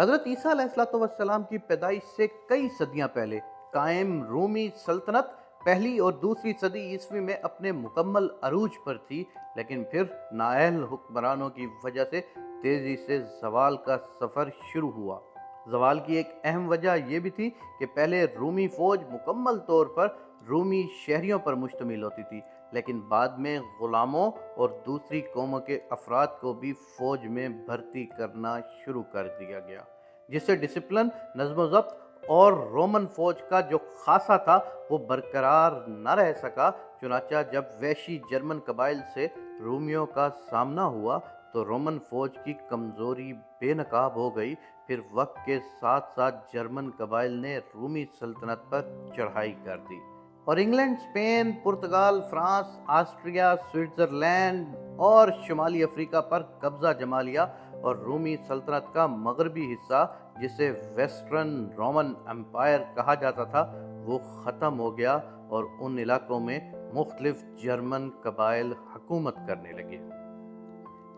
हज़रत ईसा अलैहिस्सलाम की पैदाइश से कई सदियां पहले कायम रूमी सल्तनत पहली और दूसरी सदी ईस्वी में अपने मुकम्मल अरूज पर थी, लेकिन फिर नाअहल हुक्मरानों की वजह से तेज़ी से ज़वाल का सफ़र शुरू हुआ। ज़वाल की एक अहम वजह यह भी थी कि पहले रूमी फ़ौज मुकम्मल तौर पर रूमी शहरियों पर मुश्तमिल होती थी, लेकिन बाद में ग़ुलामों और दूसरी कौमों के अफराद को भी फ़ौज में भर्ती करना शुरू कर दिया गया, जिससे डिसिप्लिन, नज़्म ज़ब्त और रोमन फ़ौज का जो खासा था वो बरकरार न रह सका। चुनाचा जब वैशी जर्मन कबाइल से रूमियों का सामना हुआ तो रोमन फ़ौज की कमज़ोरी बेनकाब हो गई। फिर वक्त के साथ साथ जर्मन कबाइल ने रूमी सल्तनत पर चढ़ाई कर दी और इंग्लैंड, स्पेन, पुर्तगाल, फ्रांस, ऑस्ट्रिया, स्विट्ज़रलैंड और शुमाली अफ्रीका पर कब्ज़ा जमा लिया और रूमी सल्तनत का मगरबी हिस्सा, जिसे वेस्टर्न रोमन एम्पायर कहा जाता था, वो ख़त्म हो गया और उन इलाकों में मुख्तलिफ जर्मन कबाइल हुकूमत करने लगे।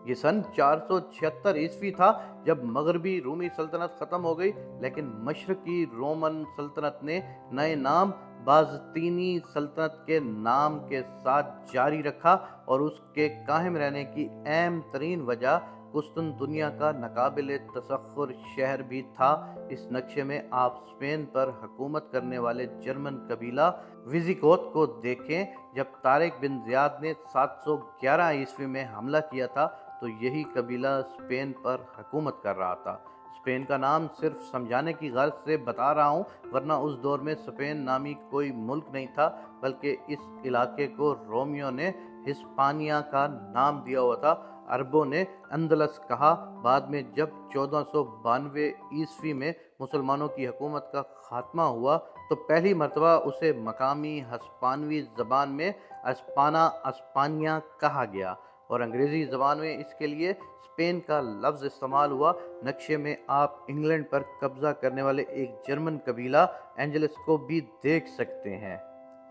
ये सन 476 ईस्वी था जब मगरबी रूमी सल्तनत ख़त्म हो गई, लेकिन मशरकी रोमन सल्तनत ने नए नाम बाज़तीनी सल्तनत के नाम के साथ जारी रखा और उसके कायम रहने की अहम तरीन वजह कुस्तुनतुनिया का नाकाबिले तसख्खुर शहर भी था। इस नक्शे में आप स्पेन पर हुकूमत करने वाले जर्मन कबीला विज़िगोथ को देखें। जब तारिक बिन ज़ियाद ने 711 ईस्वी में हमला किया था तो यही कबीला स्पेन पर हुकूमत कर रहा था। स्पेन का नाम सिर्फ समझाने की गर्ज से बता रहा हूँ, वरना उस दौर में स्पेन नामी कोई मुल्क नहीं था, बल्कि इस इलाके को रोमियों ने हिस्पानिया का नाम दिया हुआ था। अरबों ने अंदलस कहा। बाद में जब 1492 ईस्वी में मुसलमानों की हुकूमत का खात्मा हुआ तो पहली मरतबा उसे मकामी हस्पानवी ज़बान में अस्पाना अस्पानिया कहा गया और अंग्रेज़ी ज़बान में इसके लिए स्पेन का लफ्ज़ इस्तेमाल हुआ। नक्शे में आप इंग्लैंड पर कब्ज़ा करने वाले एक जर्मन कबीला एंजल्स को भी देख सकते हैं।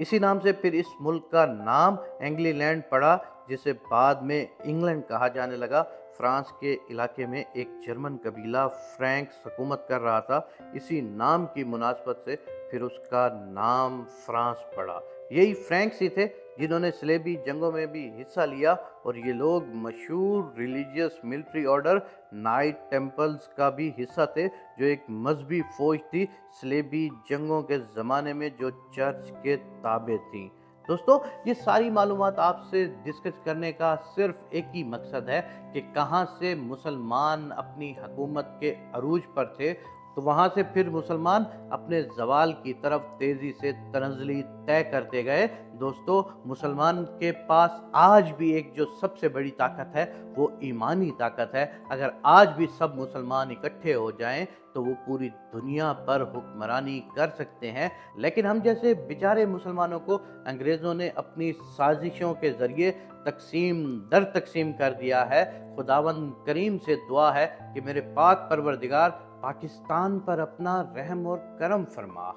इसी नाम से फिर इस मुल्क का नाम एंग्लीलैंड पड़ा, जिसे बाद में इंग्लैंड कहा जाने लगा। फ्रांस के इलाके में एक जर्मन कबीला फ्रैंक्स हुकूमत कर रहा था। इसी नाम की मुनासबत से फिर उसका नाम फ्रांस पड़ा। यही फ्रैंक्स ही थे जिन्होंने सलेबी जंगों में भी हिस्सा लिया और ये लोग मशहूर religious military order night temples का भी हिस्सा थे, जो एक मजहबी फौज थी सलेबी जंगों के ज़माने में जो चर्च के ताबे थी। दोस्तों, ये सारी मालूमात आपसे डिस्कस करने का सिर्फ एक ही मकसद है कि कहाँ से मुसलमान अपनी हुकूमत के अरूज पर थे तो वहाँ से फिर मुसलमान अपने ज़वाल की तरफ तेज़ी से तनज़्ज़ुली तय करते गए। दोस्तों, मुसलमान के पास आज भी एक जो सबसे बड़ी ताकत है वो ईमानी ताकत है। अगर आज भी सब मुसलमान इकट्ठे हो जाएं तो वो पूरी दुनिया पर हुक्मरानी कर सकते हैं। लेकिन हम जैसे बेचारे मुसलमानों को अंग्रेज़ों ने अपनी साजिशों के ज़रिए तकसीम दर तकसीम कर दिया है। खुदावंद करीम से दुआ है कि मेरे पाक परवरदिगार पाकिस्तान पर अपना रहम और करम फरमा।